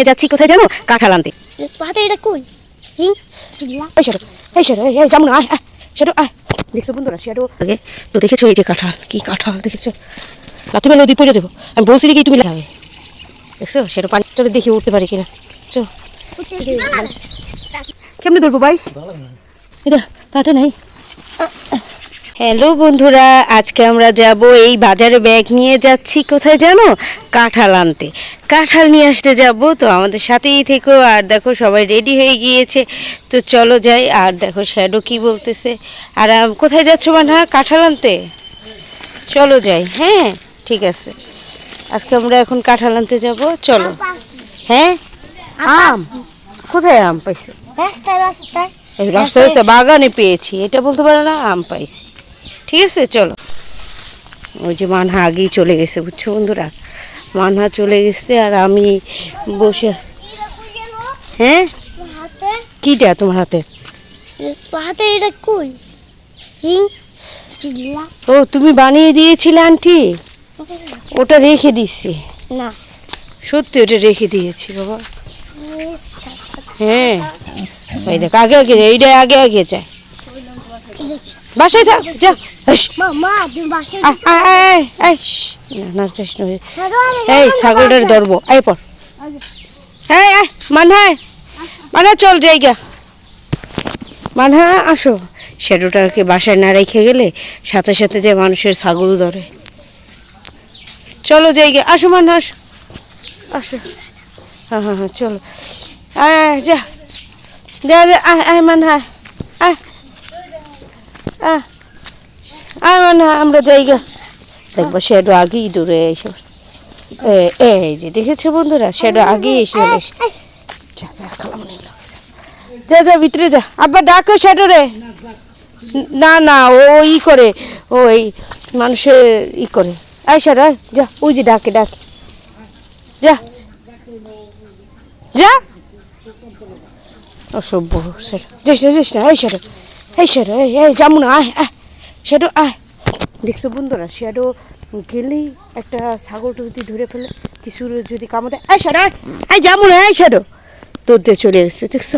যাচ্ছি কোথায় জানো? কাঁঠাল আনতে। পাহাড়ে এটা কই? এই সেটো, এই সেটো, এই যাবো না, আয় আয় সেটো আয়। দেখছো বন্ধুরা সেটো আগে তো দেখেছো, এই যে কাঁঠাল, কি কাঁঠাল দেখেছো? লাথি মেলে নদী পড়ে যাবো। আমি বলছি দেখি তুমি লাগাবে, দেখছো সেটা পানি চলে দেখি উঠতে পারি কিনা। চো কেমনে ধরবো ভাই? এটা কাঁটা নাই। হ্যালো বন্ধুরা, আজকে আমরা যাব এই বাজারে ব্যাগ নিয়ে যাচ্ছি কোথায় জানো? কাঁঠাল আনতে। কাঁঠাল নিয়ে আসতে যাব, তো আমাদের সাথেই থেকো। আর দেখো সবাই রেডি হয়ে গিয়েছে, তো চলো যাই। আর দেখো শ্যাডো কি বলতেছে। আর কোথায় যাচ্ছ মানহা? কাঁঠাল আনতে। চলো যাই, হ্যাঁ ঠিক আছে। আজকে আমরা এখন কাঁঠাল আনতে যাব, চলো। হ্যাঁ আম কোথায়? আম পাইছে এই রাস্তায় রাস্তায় বাগানে পেয়েছি, এটা বলতে পারো না আম পাইছি। ঠিক আছে চলো। ওই যে মানহা আগেই চলে গেছে, বুঝছো বন্ধুরা, মানহা চলে গেছে আর আমি বসে। হ্যাঁ কিটা তোমার হাতে? পাহাড়ে এটা কই? ও তুমি বানিয়ে দিয়েছিলে আন্টি? ওটা রেখে দিচ্ছি না সত্যি, ওটা রেখে দিয়েছি বাবা। হ্যাঁ ওই দেখ আগে আগে, এইটা আগে আগে যায়। বাসায় থাক যা। মা তুমি বাসায় এই ছাগলটার ধরবো, এই পর। হ্যাঁ মানহায়, মানহা চল জায়গা, মানহা আসো। শ্যাডোটাকে বাসায় না রেখে গেলে সাথে সাথে যে মানুষের ছাগল ধরে। চলো জায়গা, আসো মানহা আসো আসো। হ্যাঁ হ্যাঁ হ্যাঁ চলো, আয় যা দে দে, আয় আয় মানহা আয় আয় আয় মানহা, আমরা জায়গা। দেখবো শ্যাডো আগেই দূরে এসে এই যে দেখেছো বন্ধুরা, শ্যাডো আগেই এসে যা যা খালামনি লোক, যা যা ভিতরে যা। আব্বা ডাকো শ্যাডো রে। না না ও ই করে, ওই মানুষের ই করে। আয় শ্যাডো আয় যা, ওই যে ডাকে ডাকে, যা যা। অসভ্য শ্যাডো, যাস না যাস না। এই শ্যাডো, এই শ্যাডো, এই যাবো না, আয় আয় শ্যাডো আয়। দেখছো বন্ধুরা, শ্যাডো গেলেই একটা ছাগল যদি ধরে ফেলে, কিছু যদি কামড়ে, এই শ্যাডো আয় যাবো না, এই শ্যাডো তোর দিয়ে চলে এসছে। দেখছো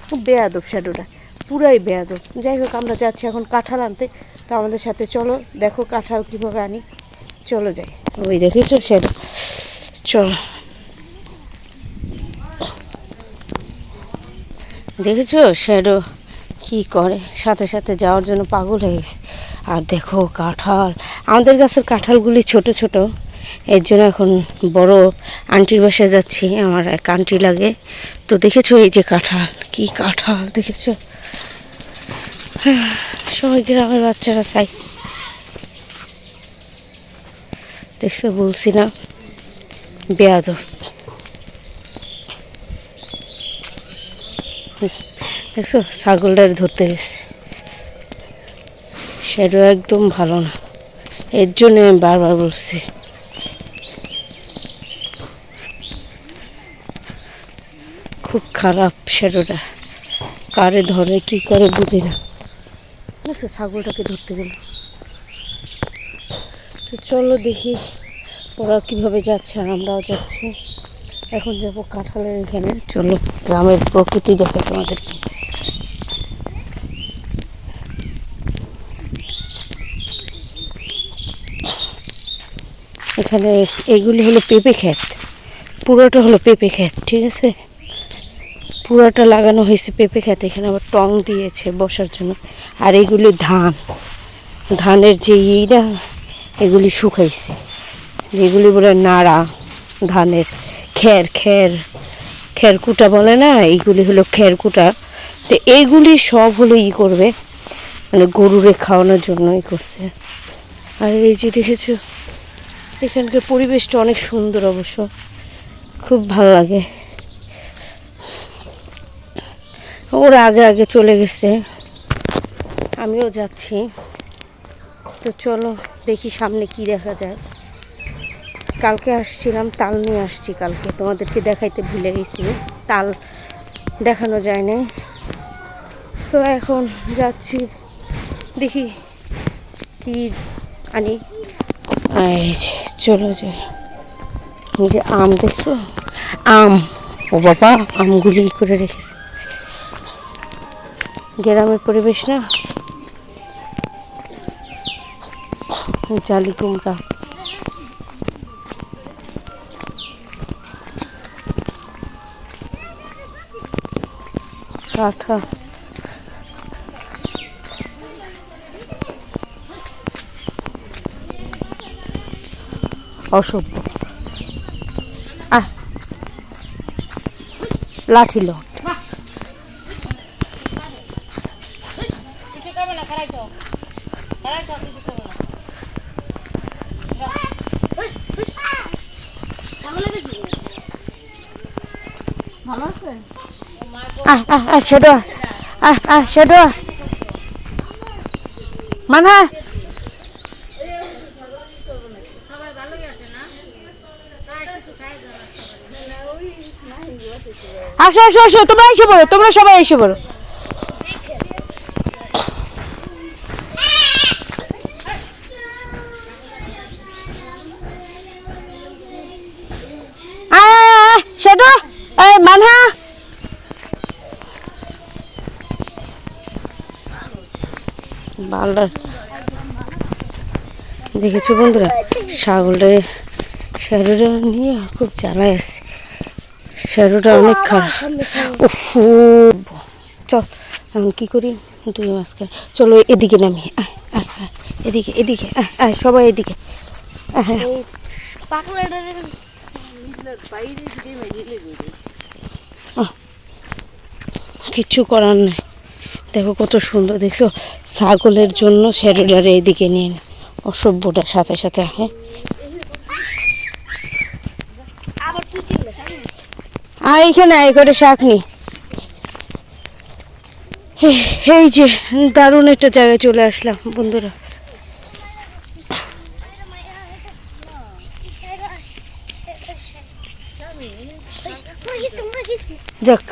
খুব বেয়াদব শ্যাডোটা, পুরাই বেয়াদব। যাই হোক আমরা যাচ্ছি এখন কাঁঠাল আনতে, তো আমাদের সাথে চলো। দেখো কাঁঠাল কীভাবে আনি, চলো যাই। ওই দেখেছো শ্যাডো, চলো। দেখেছো শ্যাডো কি করে, সাথে সাথে যাওয়ার জন্য পাগল হয়ে গেছে। আর দেখো কাঁঠাল, আমাদের গাছের কাঁঠালগুলি ছোট ছোট, এর জন্য এখন বড় আন্টির বাসায় যাচ্ছি, আমার এক আন্টি লাগে। তো দেখেছো এই যে কাঁঠাল, কি কাঁঠাল দেখেছো? সবাই গ্রামের বাচ্চারা চাই, দেখছো বলছি না বেয়াদব। দেখছো ছাগলটার ধরতে গেছে, সেটা একদম ভালো না, এর জন্য আমি বারবার বলছি। খুব খারাপ শ্যাডোটা, কারে ধরে কি করে বুঝি না। বুঝছো ছাগলটাকে ধরতে গেল। তো চলো দেখি ওরা কীভাবে যাচ্ছে আর আমরাও যাচ্ছি। এখন যাবো কাঁঠালের এখানে, চলো গ্রামের প্রকৃতি দেখে তোমাদেরকে। এখানে এইগুলি হলো পেঁপে ক্ষেত, পুরোটা হলো পেঁপে ক্ষেত, ঠিক আছে, পুরোটা লাগানো হয়েছে পেঁপে ক্ষেত। এখানে আবার টং দিয়েছে বসার জন্য। আর এইগুলি ধান, ধানের যে ইটা, এগুলি শুকাইছে, যেগুলি বলে নাড়া ধানের, খের খের খেরকুটা বলে না, এইগুলি হলো খেরকুটা। তো এইগুলি সব হলো ই করবে, মানে গরুরে খাওয়ানোর জন্যই করছে। আর এই যে দেখেছো এখানকার পরিবেশটা অনেক সুন্দর, অবশ্য খুব ভালো লাগে। ওরা আগে আগে চলে গেছে, আমিও যাচ্ছি। তো চলো দেখি সামনে কি দেখা যায়। কালকে আসছিলাম, তাল নিয়ে আসছি কালকে, তোমাদেরকে দেখাইতে ভুলে গেছি, তাল দেখানো যায় না। তো এখন যাচ্ছি, দেখি কি আনি। এই যে চলো যে, এই যে আম দেখছো, আম, ও বাবা আমগুলি করে রেখেছে। গ্রামের পরিবেশ না, জালি কুমড়া, কাঁঠা, অসভ্য লাঠি লো। সেটা সেটা মানে আসো আসো আসো, তোমরা এসে পড়ো, তোমরা সবাই এসে পড়ো। সেটা মানহা বাংলার দেখেছো বন্ধুরা, শ্যাডোটা নিয়ে খুব জ্বালায় আছে। শ্যাডোটা অনেক খারাপ। উফ, চল এখন কি করি, দুই মাঝখানে চলো এদিকে নামি। এদিকে এদিকে সবাই এদিকে। কিচ্ছু করার নাই, দেখো কত সুন্দর। দেখছো ছাগলের জন্য শ্যাডোটারে এদিকে নিয়ে নে, অসভ্যটা সাথে সাথে। হ্যাঁ আর এইখানে এই করে শাক নি। এই যে দারুণ একটা জায়গায় চলে আসলাম বন্ধুরা। যাক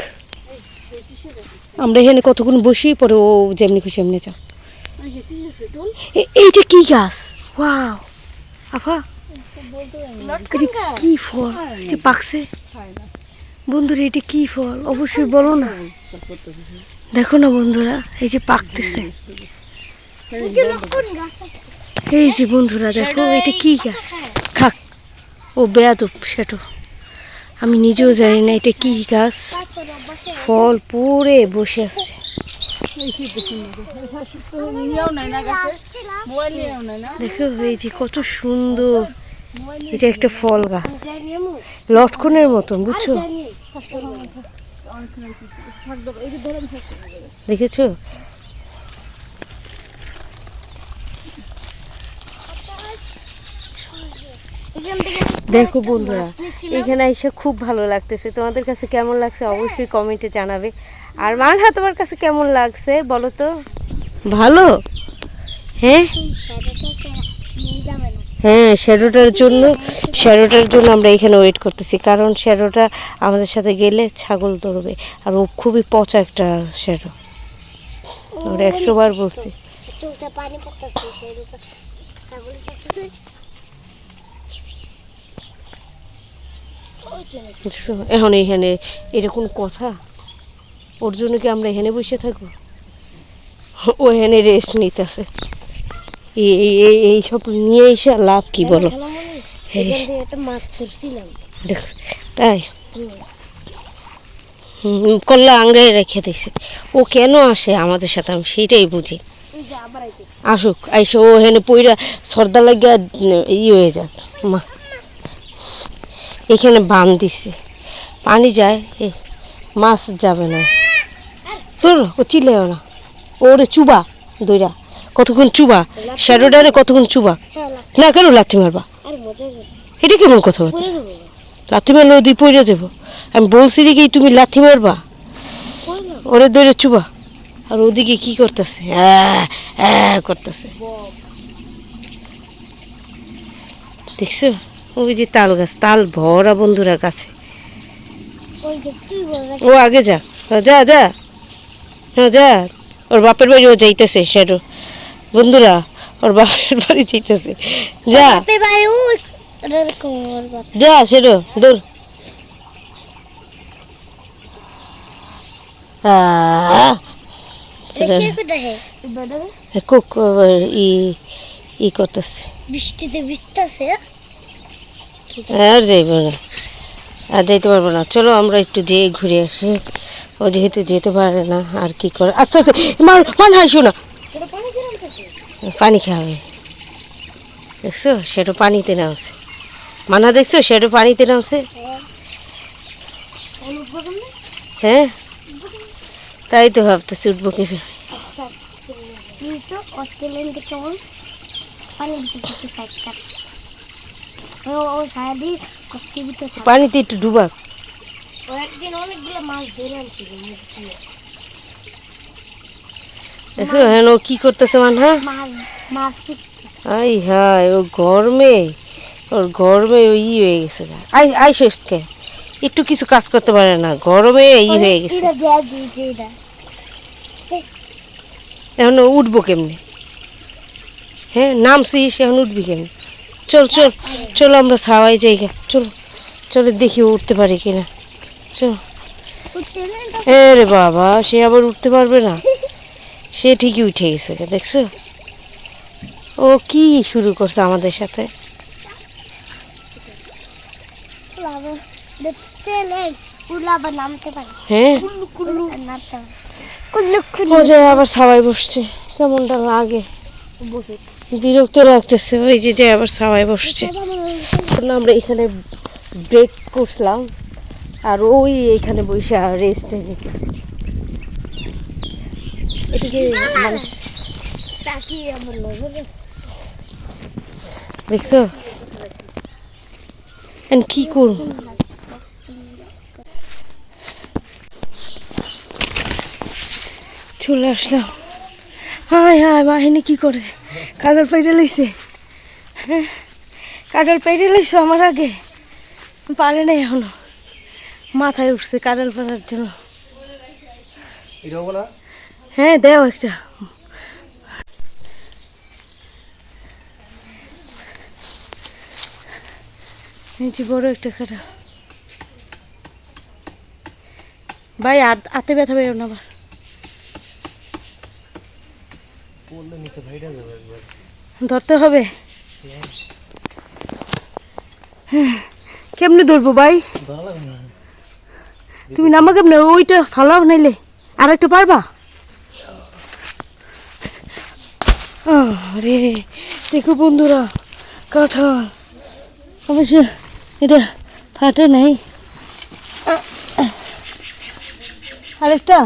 আমরা এখানে কতক্ষণ বসি, পরে ও যেমনি খুশি এমনি যাক। এইটা কি গাছ? ওয়াও আফা, কি ফল যে পাকছে বন্ধুরা? এটা কি ফল অবশ্যই বলো না। দেখো না বন্ধুরা, এই যে পাকতেছে। এই যে বন্ধুরা দেখো, এটা কি গাছ? খাক ও বেয়াদব সেটো, আমি নিজেও জানি না এটা কি গাছ। ফল পুরে বসে আছে। দেখো এই যে কত সুন্দর, এটা একটা ফল গাছ, লটকনের মতন, বুঝছো? দেখেছো? দেখো বন্ধুরা, এখানে এসে খুব ভালো লাগতেছে। তোমাদের কাছে কেমন লাগছে অবশ্যই কমেন্টে জানাবে। আর মানহা তোমার কাছে কেমন লাগছে বলো তো? ভালো? হ্যাঁ হ্যাঁ, শ্যাডোটার জন্য আমরা এখানে ওয়েট করতেছি, কারণ শ্যাডোটা আমাদের সাথে গেলে ছাগল ধরবে। আর ও খুবই পচা একটা শ্যাডো, আমরা 100 বার বলছি। এখন এখানে এরকম কথা, ওর জন্য কি আমরা এখানে বসে থাকবো? ও এখানে রেস্ট নিতেছে। এই সব নিয়ে এসে লাভ কি বলো? দেখ তাই করলা আঙ্গায় রেখে দিছে। ও কেন আসে আমাদের সাথে আমি সেইটাই বুঝি। আসুক, আইসে ও এখানে পইরা সর্দা লাগিয়া হয়ে যাক। মা এখানে বান দিছে, পানি যায়, মাছ যাবে না। তোর ও চিলেও না, ওরে চুবা দইরা কতক্ষণ চুবা, শ্যাডোডারে কতক্ষণ চুবা না। কেন লাথি মারবা? এটা কেমন কথা বলছো? লাথি মারলে ওদি পড়ে যাবো। আমি বলছি দেখি তুমি লাথি মারবা, ওরে দইরা চুবা। আর ওদিকে কি করতেছে? করতেছে, দেখছো? ওই যে তাল গাছ, তাল ভরা বন্ধুরা কাছে। ও আগে যা যা যা যা, ওর বাপের বাড়ি ও যাইতেছে শ্যাডো বন্ধুরা, ওর বাপের বাড়ি যাইতেছে। যা যা শ্যাডো দূর। এটা কে কোথায় বড় কুক ই করতেছে। বৃষ্টিতে ভিজতেছে আর যাইব না, আর যাইতে পারবো না। চলো আমরা একটু যেয়ে ঘুরে আসি। ও যেহেতু যেতে পারে না, আর কি করে। আস্তে আস্তে মান হাসো না, এটা পানি গরমতেছে পানি খাবে। দেখছো সেটা পানিতে নামছে। মানা দেখছো সেটা পানিতে নামছে। হ্যাঁ তাই তো ভাবতেছি উঠবো কি। আচ্ছা তুই তো অস্ট্রেলিয়ান কেমন পানি দিতে সাইড ও সারাদি কষ্টিতে পানিতে একটু ডুবা। ও একদিন অনেকগুলো মাছ ধরে আনছিল দেখছো হ্যাঁ ও কি করতেছে মানহা। মাছ মাছ আই হায় ও গরমে, ওর গরমে ও ই হয়ে গেছে। আই আই শেষকে একটু কিছু কাজ করতে পারে না, গরমে ই হয়ে গেছে। এটা দেয়া দিয়েছে এটা এখন ও উঠবো কেমনি? হ্যাঁ নামছিস, এখন উঠবি কেমনি? চল চল চলো আমরা ছাওয়াই জায়গা, চলো চলো দেখি ও উঠতে পারে কিনা। চলো। এ রে বাবা, সে আবার উঠতে পারবে না। সে ঠিকই উঠে গেছে, দেখছো ও কি শুরু করছে আমাদের সাথে। নামতে পারে হ্যাঁ কুল্লু কুল্লু নামতে পারে কুল্লু ও যে আবার ছাওয়াই বসছে, কেমনটা লাগে, বিরক্ত লাগতেছে। ওই যে যে আবার ছাওয়াই বসছে। আমরা এখানে ব্রেক করছিলাম, আর ওই এখানে বসে রেস্ট নিতেছি। এদিকে মানে তাকিয়ে আমার নজরে দেখছো কি করব। চলে আসলাম। হায় হায় মাহিনী কি করে কাজল পাইরে লইছে। হ্যাঁ কাজল পাইরে লইছো আমার আগে, পারে নাই এখনো। মাথায় উঠছে কাজল পাড়ার জন্য। হ্যাঁ দেও একটা। এই যে বড় একটা কাটা। ভাই হাতে ব্যথা পেও না আবার। ধরতে হবে। কেমনে ধরবো ভাই? তুমি নামা কেমনে? ওইটা ফালাও নাইলে আর একটা পারবা? আরে দেখো বন্ধুরা, কাঁঠাল অবশ্য এটা ফাটে নাই। আরেকটা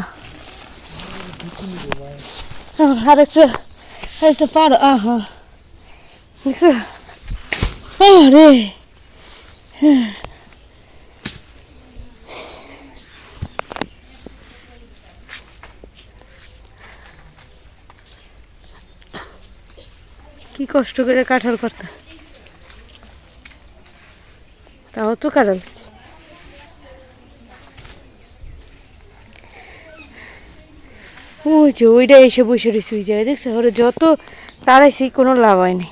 আরেকটা পারো। আহা দেখছো রে। কি কষ্ট করে কাঁঠাল পারতা, তাও তো কাঁঠাল। ওই যে ওইটা এসে বসে রয়েছে ওই জায়গায়, দেখছো ওরা যত তাড়াইছি কোনো লাভ হয়নি।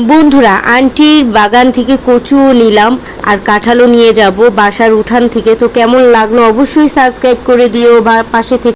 বন্ধুরা আন্টির বাগান থেকে কচুও নিলাম, আর কাঁঠালও নিয়ে যাব বাসার উঠান থেকে। তো কেমন লাগলো অবশ্যই সাবস্ক্রাইব করে দিও বা পাশে থেকে